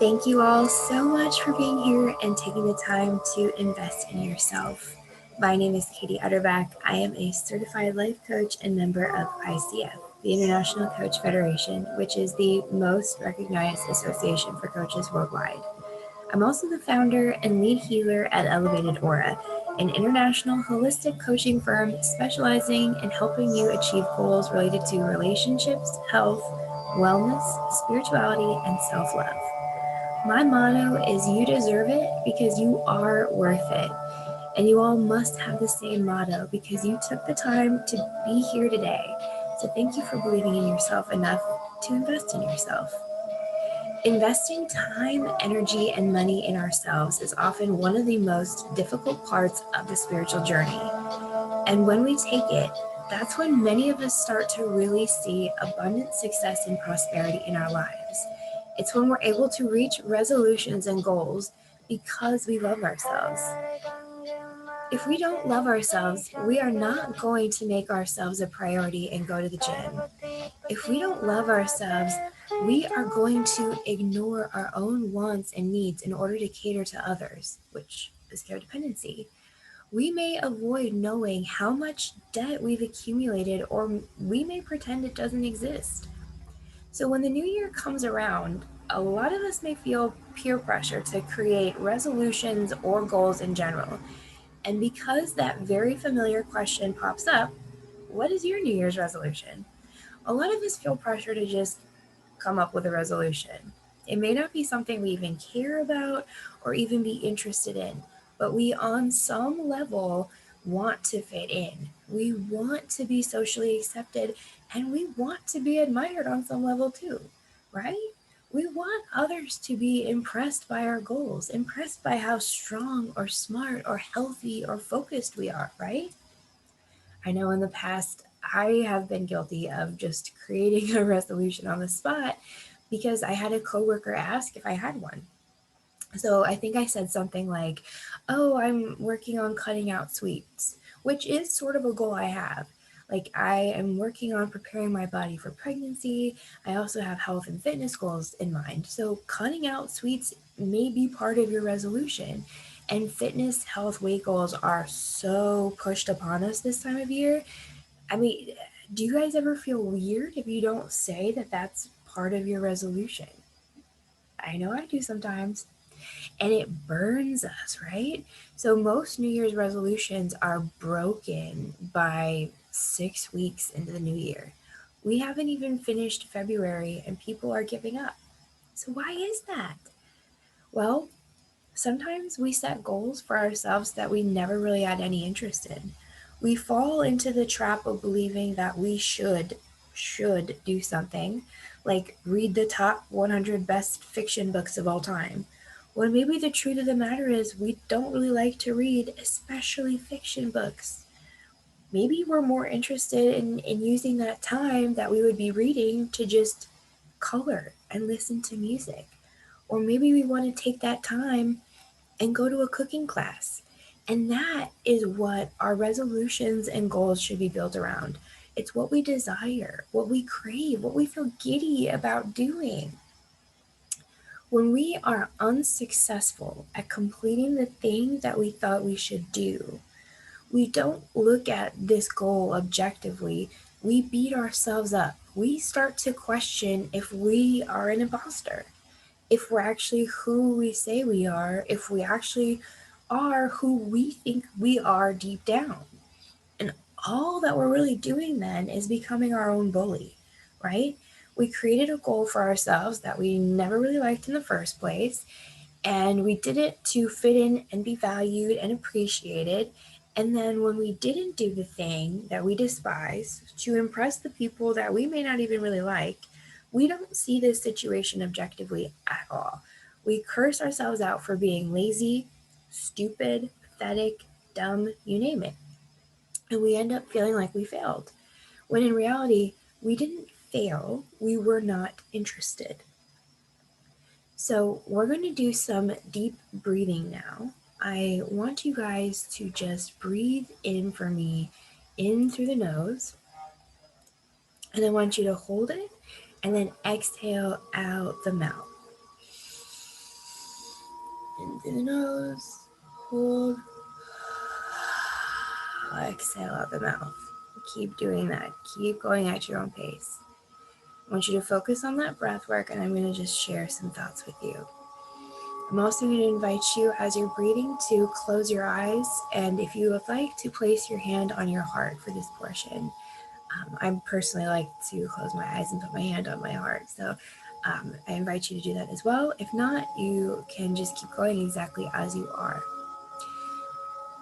Thank you all so much for being here and taking the time to invest in yourself. My name is Katie Utterback. I am a certified life coach and member of ICF, the International Coach Federation, which is the most recognized association for coaches worldwide. I'm also the founder and lead healer at Elevated Aura, an international holistic coaching firm specializing in helping you achieve goals related to relationships, health, wellness, spirituality, and self love. My motto is you deserve it because you are worth it. And you all must have the same motto because you took the time to be here today. So thank you for believing in yourself enough to invest in yourself. Investing time, energy, and money in ourselves is often one of the most difficult parts of the spiritual journey. And when we take it, that's when many of us start to really see abundant success and prosperity in our lives. It's when we're able to reach resolutions and goals because we love ourselves. If we don't love ourselves, we are not going to make ourselves a priority and go to the gym. If we don't love ourselves, we are going to ignore our own wants and needs in order to cater to others, which is codependency. We may avoid knowing how much debt we've accumulated, or we may pretend it doesn't exist. So when the new year comes around, a lot of us may feel peer pressure to create resolutions or goals in general. And because that very familiar question pops up, what is your New Year's resolution? A lot of us feel pressure to just come up with a resolution. It may not be something we even care about or even be interested in, but we on some level want to fit in. We want to be socially accepted and we want to be admired on some level too, right? We want others to be impressed by our goals, impressed by how strong or smart or healthy or focused we are, right? I know in the past I have been guilty of just creating a resolution on the spot because I had a coworker ask if I had one. So I think I said something like, "Oh, I'm working on cutting out sweets," which is sort of a goal I have. Like, I am working on preparing my body for pregnancy. I also have health and fitness goals in mind. So, cutting out sweets may be part of your resolution. And fitness, health, weight goals are so pushed upon us this time of year. I mean, do you guys ever feel weird if you don't say that that's part of your resolution? I know I do sometimes, and it burns us, right? So most New Year's resolutions are broken by 6 weeks into the new year. We haven't even finished February and people are giving up. So why is that? Well, sometimes we set goals for ourselves that we never really had any interest in. We fall into the trap of believing that we should do something, like read the top 100 best fiction books of all time. When maybe the truth of the matter is we don't really like to read, especially fiction books. Maybe we're more interested in using that time that we would be reading to just color and listen to music. Or maybe we want to take that time and go to a cooking class. And that is what our resolutions and goals should be built around. It's what we desire, what we crave, what we feel giddy about doing. When we are unsuccessful at completing the thing that we thought we should do, we don't look at this goal objectively. We beat ourselves up. We start to question if we are an imposter, if we're actually who we say we are, if we actually are who we think we are deep down. And all that we're really doing then is becoming our own bully, right? We created a goal for ourselves that we never really liked in the first place, and we did it to fit in and be valued and appreciated. And then when we didn't do the thing that we despise to impress the people that we may not even really like, we don't see this situation objectively at all. We curse ourselves out for being lazy, stupid, pathetic, dumb, you name it. And we end up feeling like we failed. When in reality, we didn't fail, we were not interested. So we're going to do some deep breathing now. I want you guys to just breathe in for me, in through the nose, and I want you to hold it and then exhale out the mouth. In through the nose, hold, exhale out the mouth. Keep doing that. Keep going at your own pace. I want you to focus on that breath work, and I'm going to just share some thoughts with you. I'm also going to invite you, as you're breathing, to close your eyes, and if you would like to place your hand on your heart for this portion. I personally like to close my eyes and put my hand on my heart, so I invite you to do that as well. If not, you can just keep going exactly as you are.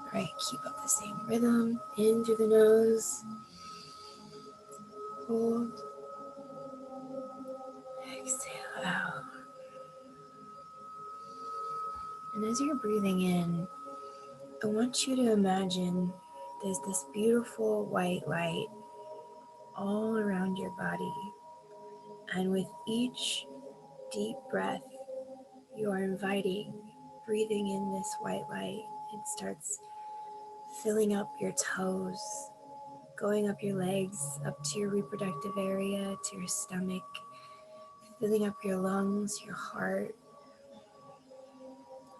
All right, keep up the same rhythm. In through the nose, hold, exhale out. And as you're breathing in, I want you to imagine there's this beautiful white light all around your body. And with each deep breath, you are inviting, breathing in this white light. It starts filling up your toes, going up your legs, up to your reproductive area, to your stomach, filling up your lungs, your heart,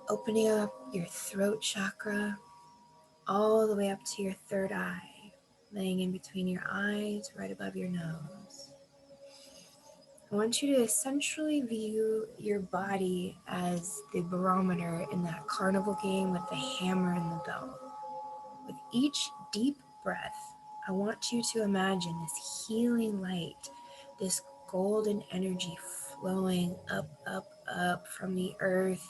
opening up your throat chakra, all the way up to your third eye, laying in between your eyes, right above your nose. I want you to essentially view your body as the barometer in that carnival game with the hammer and the bell. With each deep breath, I want you to imagine this healing light, this golden energy flowing up, up, up from the earth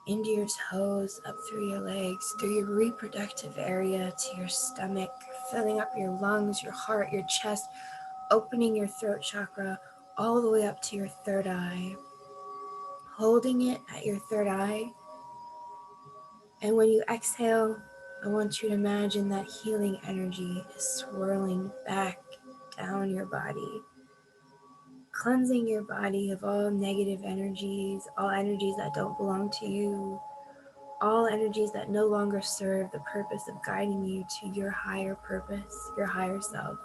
into your toes, up through your legs, through your reproductive area to your stomach, filling up your lungs, your heart, your chest, opening your throat chakra all the way up to your third eye, holding it at your third eye. And when you exhale, I want you to imagine that healing energy is swirling back down your body, cleansing your body of all negative energies, all energies that don't belong to you, all energies that no longer serve the purpose of guiding you to your higher purpose, your higher self.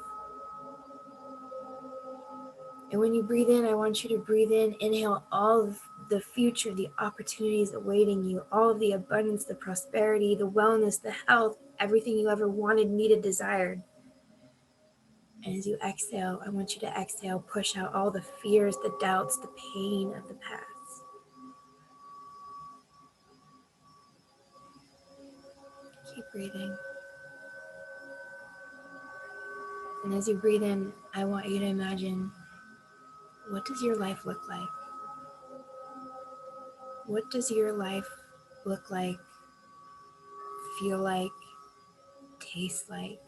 And when you breathe in, I want you to breathe in, inhale all of the future, the opportunities awaiting you, all of the abundance, the prosperity, the wellness, the health, everything you ever wanted, needed, desired. And as you exhale, I want you to exhale, push out all the fears, the doubts, the pain of the past. Keep breathing. And as you breathe in, I want you to imagine, what does your life look like? What does your life look like, feel like, taste like,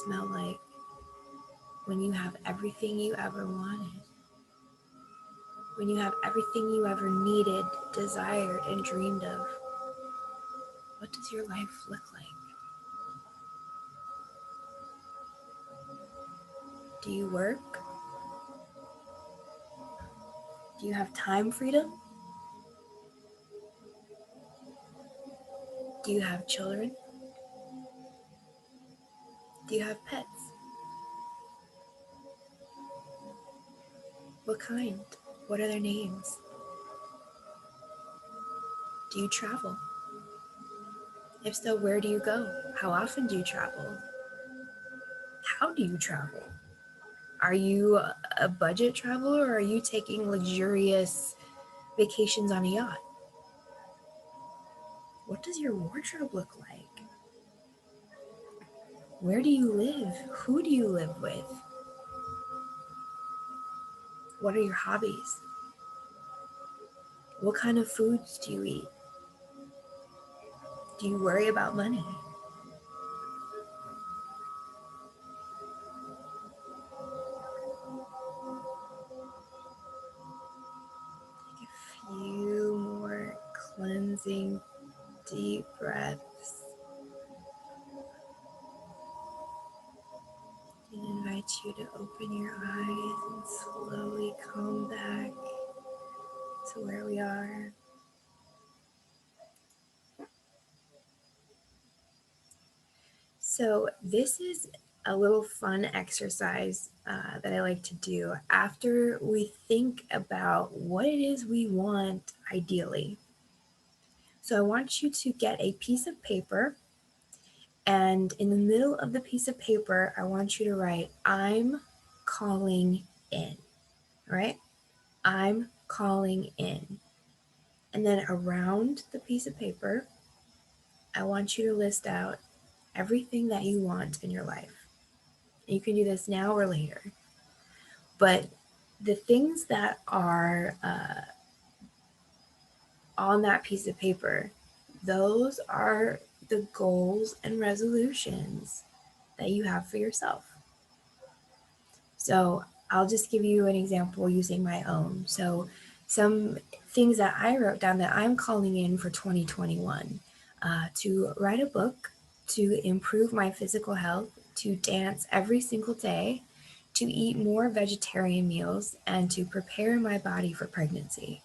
smell like, when you have everything you ever wanted? When you have everything you ever needed, desired, and dreamed of? What does your life look like? Do you work? Do you have time freedom? Do you have children? Do you have pets? What kind? What are their names? Do you travel? If so, where do you go? How often do you travel? How do you travel? Are you a budget traveler, or are you taking luxurious vacations on a yacht? What does your wardrobe look like? Where do you live? Who do you live with? What are your hobbies? What kind of foods do you eat? Do you worry about money? Take a few more cleansing deep breaths. I invite you to open your eyes and slowly come back to where we are. So this is a little fun exercise that I like to do after we think about what it is we want ideally. So I want you to get a piece of paper, and in the middle of the piece of paper, I want you to write, I'm calling in, right? I'm calling in. And then around the piece of paper, I want you to list out everything that you want in your life. You can do this now or later. But the things that are on that piece of paper, those are the goals and resolutions that you have for yourself. So I'll just give you an example using my own. So some things that I wrote down that I'm calling in for 2021, to write a book, to improve my physical health, to dance every single day, to eat more vegetarian meals, and to prepare my body for pregnancy.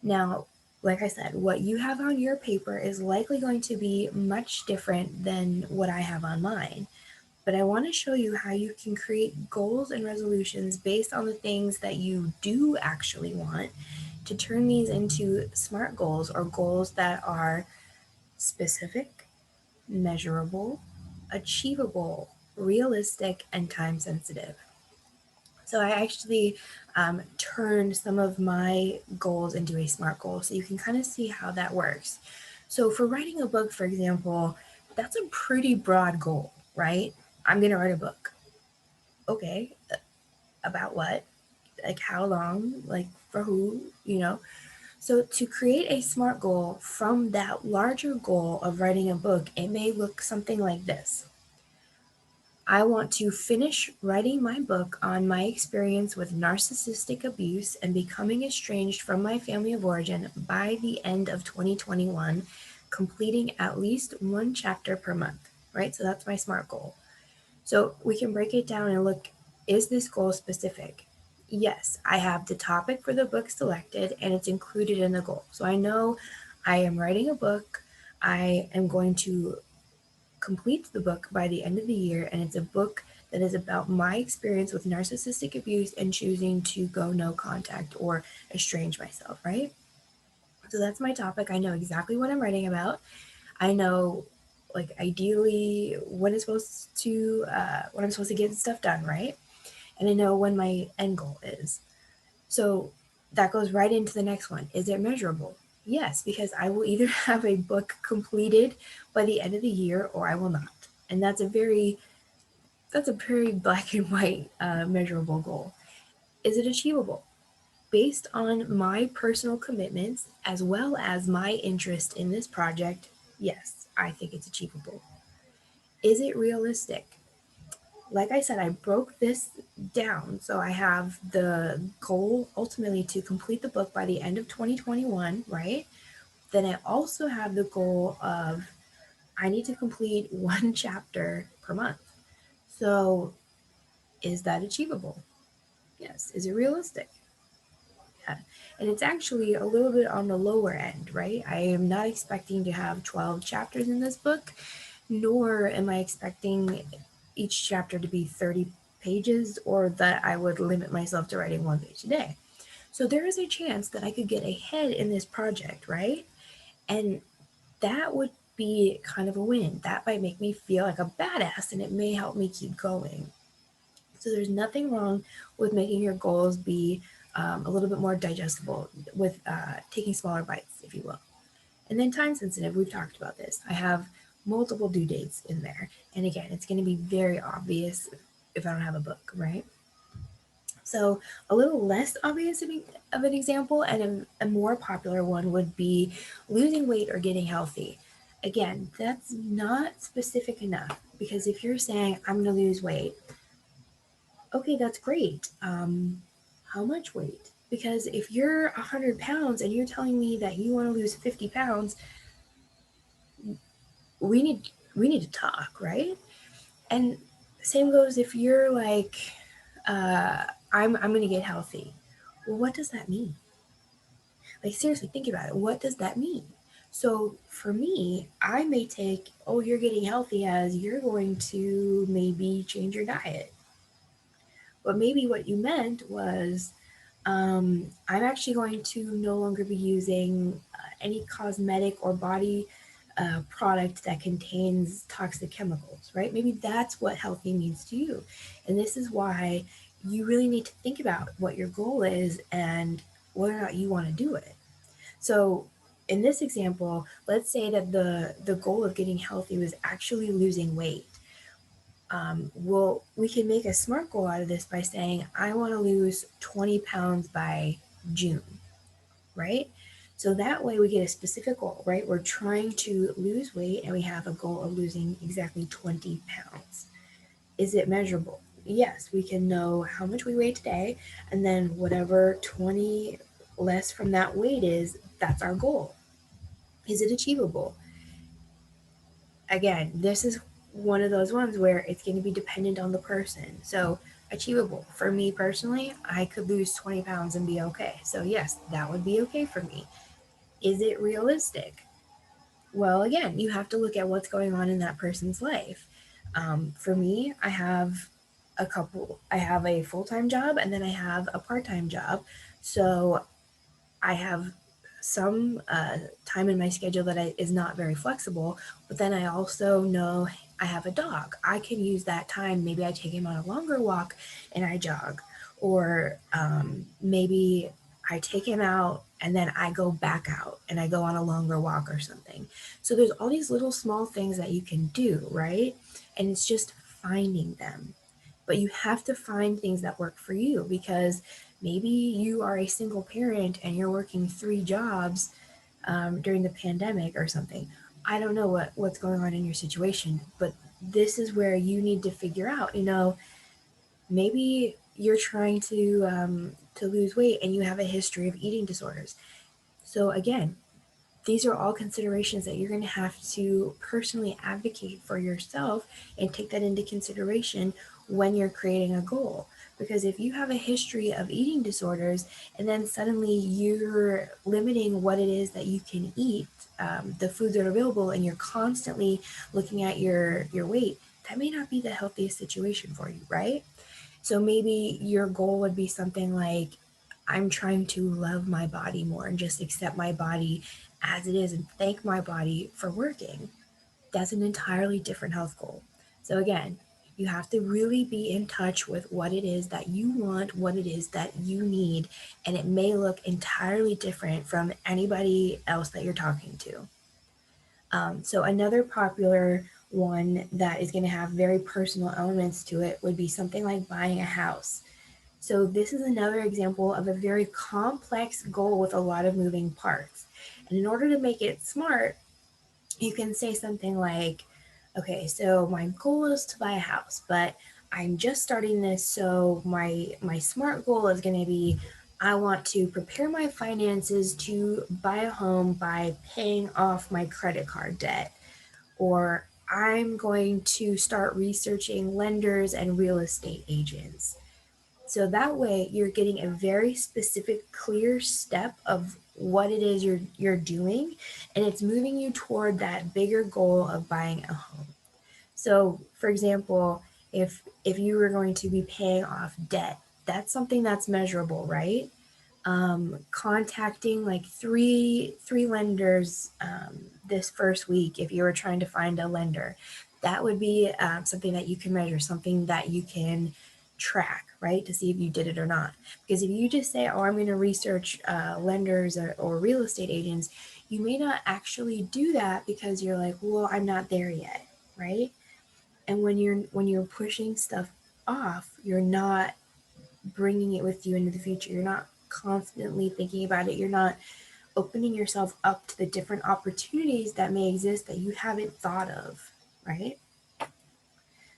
Now, like I said, what you have on your paper is likely going to be much different than what I have on mine. But I want to show you how you can create goals and resolutions based on the things that you do actually want to turn these into SMART goals, or goals that are specific, measurable, achievable, realistic, and time sensitive. So I actually turned some of my goals into a SMART goal so you can kind of see how that works. So for writing a book, for example, that's a pretty broad goal, right? I'm going to write a book. Okay, about what? Like how long? Like for who? So to create a SMART goal from that larger goal of writing a book, it may look something like this. I want to finish writing my book on my experience with narcissistic abuse and becoming estranged from my family of origin by the end of 2021, completing at least one chapter per month, right? So that's my SMART goal. So we can break it down and look, is this goal specific? Yes, I have the topic for the book selected and it's included in the goal. So I know I am writing a book. I am going to complete the book by the end of the year, and it's a book that is about my experience with narcissistic abuse and choosing to go no contact or estrange myself, right? So that's my topic. I know exactly what I'm writing about. I know, like, ideally when I'm supposed to get stuff done, right? And I know when my end goal is. So that goes right into the next one. Is it measurable? Yes, because I will either have a book completed by the end of the year or I will not. And that's a very black and white measurable goal. Is it achievable? Based on my personal commitments as well as my interest in this project, yes, I think it's achievable. Is it realistic? Like I said, I broke this down. So I have the goal ultimately to complete the book by the end of 2021, right? Then I also have the goal of I need to complete one chapter per month. So is that achievable? Yes. Is it realistic? Yeah. And it's actually a little bit on the lower end, right? I am not expecting to have 12 chapters in this book, nor am I expecting each chapter to be 30 pages or that I would limit myself to writing one page a day. So there is a chance that I could get ahead in this project, right? And that would be kind of a win. That might make me feel like a badass and it may help me keep going. So there's nothing wrong with making your goals be a little bit more digestible with taking smaller bites, if you will. And then time sensitive, we've talked about this. I have multiple due dates in there. And again, it's going to be very obvious if I don't have a book, right? So a little less obvious of an example and a more popular one would be losing weight or getting healthy. Again, that's not specific enough because if you're saying, I'm going to lose weight, okay, that's great. How much weight? Because if you're 100 pounds and you're telling me that you want to lose 50 pounds, we need to talk, right? And same goes if you're like, I'm going to get healthy. Well, what does that mean? Like, seriously, think about it. What does that mean? So for me, I may take, oh, you're getting healthy as you're going to maybe change your diet. But maybe what you meant was, I'm actually going to no longer be using any cosmetic or body product that contains toxic chemicals, right? Maybe that's what healthy means to you. And this is why you really need to think about what your goal is and whether or not you want to do it. So in this example, let's say that the goal of getting healthy was actually losing weight. Well, we can make a smart goal out of this by saying, I want to lose 20 pounds by June, right? So that way we get a specific goal, right? We're trying to lose weight and we have a goal of losing exactly 20 pounds. Is it measurable? Yes, we can know how much we weigh today, and then whatever 20 less from that weight is, that's our goal. Is it achievable? Again, this is one of those ones where it's going to be dependent on the person. So, achievable. For me personally, I could lose 20 pounds and be okay. So, yes, that would be okay for me. Is it realistic? Well, again, you have to look at what's going on in that person's life. For me, I have a full time job and then I have a part time job. So, I have some time in my schedule that is not very flexible, but then I also know I have a dog. I can use that time. Maybe I take him on a longer walk and I jog, or maybe I take him out and then I go back out and I go on a longer walk or something. So there's all these little small things that you can do, right? And it's just finding them. But you have to find things that work for you, because maybe you are a single parent and you're working 3 jobs during the pandemic or something. I don't know what's going on in your situation, but this is where you need to figure out, maybe you're trying to lose weight and you have a history of eating disorders. So again, these are all considerations that you're going to have to personally advocate for yourself and take that into consideration when you're creating a goal. Because if you have a history of eating disorders and then suddenly you're limiting what it is that you can eat, the foods that are available, and you're constantly looking at your weight, that may not be the healthiest situation for you, right? So maybe your goal would be something like, I'm trying to love my body more and just accept my body as it is and thank my body for working. That's an entirely different health goal. So, again, you have to really be in touch with what it is that you want, what it is that you need, and it may look entirely different from anybody else that you're talking to. So another popular one that is going to have very personal elements to it would be something like buying a house. So this is another example of a very complex goal with a lot of moving parts. And in order to make it smart, you can say something like, okay, so my goal is to buy a house, but I'm just starting this, so my smart goal is going to be, I want to prepare my finances to buy a home by paying off my credit card debt, or I'm going to start researching lenders and real estate agents. So that way you're getting a very specific, clear step of what it is you're doing, and it's moving you toward that bigger goal of buying a home. So, for example, if you were going to be paying off debt, that's something that's measurable, right? Contacting like three lenders this first week, if you were trying to find a lender, that would be something that you can measure, something that you can track, right, to see if you did it or not. Because if you just say, oh, I'm going to research lenders or real estate agents, you may not actually do that because you're like, well, I'm not there yet, right? And when you're pushing stuff off, you're not bringing it with you into the future. You're not constantly thinking about it. You're not opening yourself up to the different opportunities that may exist that you haven't thought of, right?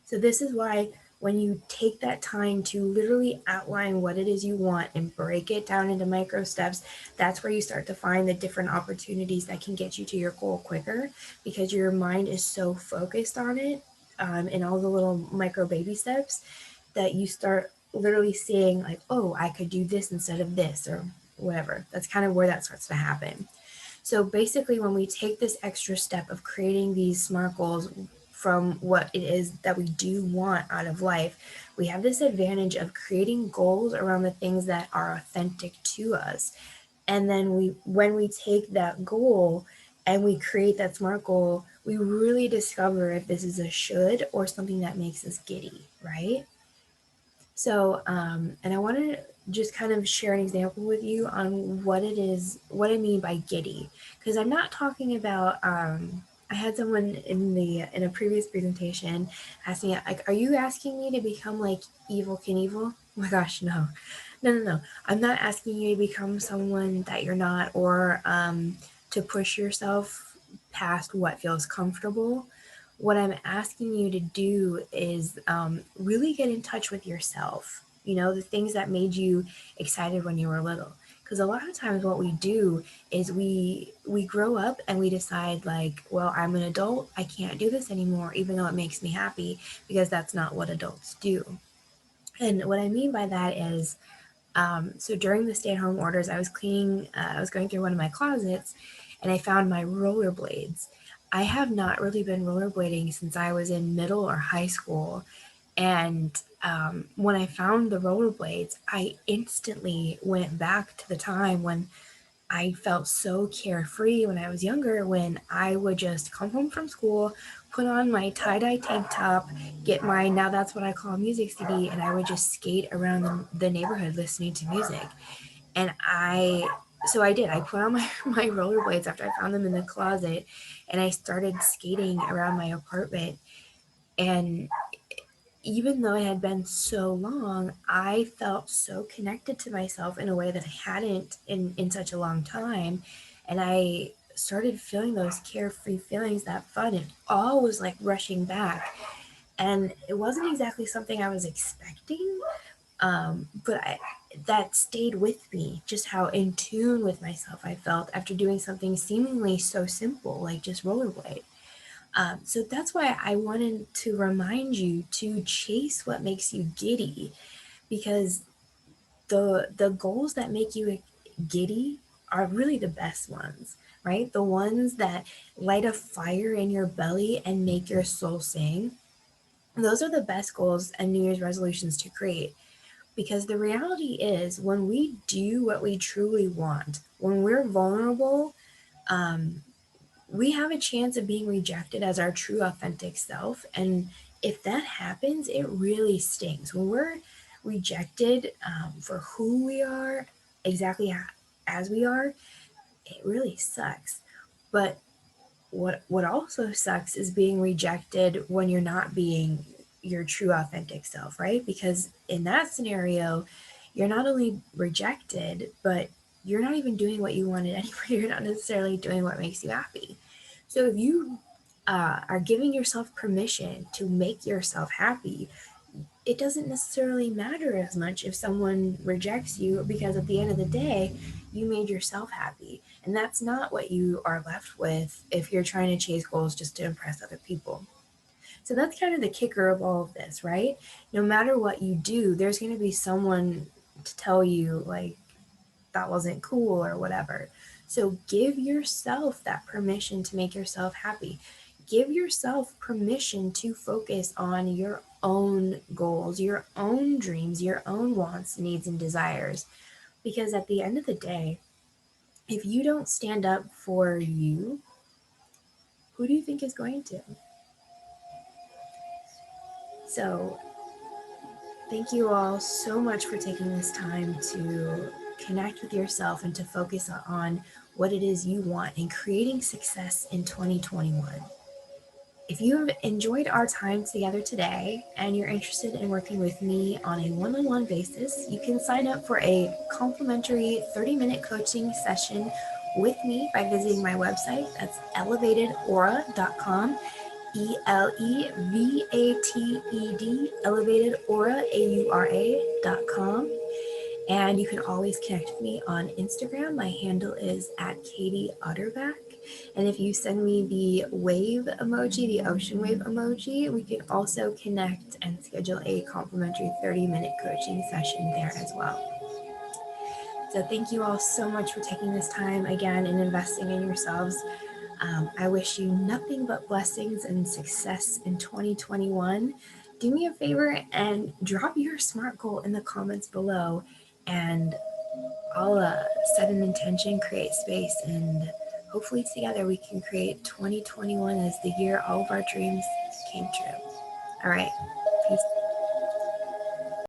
So this is why when you take that time to literally outline what it is you want and break it down into micro steps, that's where you start to find the different opportunities that can get you to your goal quicker, because your mind is so focused on it, and all the little micro baby steps, that you start literally seeing like, oh, I could do this instead of this or whatever. That's kind of where that starts to happen. So basically, when we take this extra step of creating these SMART goals from what it is that we do want out of life, we have this advantage of creating goals around the things that are authentic to us. And then when we take that goal and we create that SMART goal, we really discover if this is a should or something that makes us giddy, right? So, and I want to just kind of share an example with you on what it is, what I mean by giddy, because I'm not talking about. I had someone in a previous presentation ask me, like, "Are you asking me to become like Evil Knievel?" Oh my gosh, no, no. I'm not asking you to become someone that you're not, or to push yourself past what feels comfortable. What I'm asking you to do is really get in touch with yourself. You know, the things that made you excited when you were little. Because a lot of times what we do is we grow up and we decide like, well, I'm an adult, I can't do this anymore, even though it makes me happy, because that's not what adults do. And what I mean by that is, so during the stay-at-home orders, I was going through one of my closets, and I found my rollerblades. I have not really been rollerblading since I was in middle or high school, and when I found the rollerblades, I instantly went back to the time when I felt so carefree when I was younger, when I would just come home from school, put on my tie-dye tank top, get my, now that's what I call music CD, and I would just skate around the neighborhood listening to music. And so I did. I put on my rollerblades after I found them in the closet, and I started skating around my apartment. And even though it had been so long, I felt so connected to myself in a way that I hadn't in such a long time. And I started feeling those carefree feelings, that fun, and all was like rushing back. And it wasn't exactly something I was expecting, but that stayed with me, just how in tune with myself I felt after doing something seemingly so simple, like just rollerblade. So that's why I wanted to remind you to chase what makes you giddy, because the goals that make you giddy are really the best ones, right? The ones that light a fire in your belly and make your soul sing. Those are the best goals and New Year's resolutions to create. Because the reality is, when we do what we truly want, when we're vulnerable, um, we have a chance of being rejected as our true authentic self. And if that happens, it really stings. When we're rejected for who we are, exactly as we are, it really sucks. But what also sucks is being rejected when you're not being your true authentic self, right? Because in that scenario, you're not only rejected, but you're not even doing what you wanted anyway. You're not necessarily doing what makes you happy. So if you are giving yourself permission to make yourself happy, it doesn't necessarily matter as much if someone rejects you, because at the end of the day, you made yourself happy. And that's not what you are left with if you're trying to chase goals just to impress other people. So that's kind of the kicker of all of this, right? No matter what you do, there's going to be someone to tell you, like, that wasn't cool or whatever. So give yourself that permission to make yourself happy. Give yourself permission to focus on your own goals, your own dreams, your own wants, needs, and desires. Because at the end of the day, if you don't stand up for you, who do you think is going to? So thank you all so much for taking this time to connect with yourself and to focus on what it is you want and creating success in 2021. If you have enjoyed our time together today and you're interested in working with me on a one-on-one basis, you can sign up for a complimentary 30-minute coaching session with me by visiting my website. That's elevatedaura.com. ELEVATED, elevatedaura.com. And you can always connect with me on Instagram. My handle is @KatieUtterback. And if you send me the wave emoji, the ocean wave emoji, we can also connect and schedule a complimentary 30-minute coaching session there as well. So thank you all so much for taking this time again and investing in yourselves. I wish you nothing but blessings and success in 2021. Do me a favor and drop your SMART goal in the comments below, and I'll set an intention, create space, and hopefully together we can create 2021 as the year all of our dreams came true. All right, peace.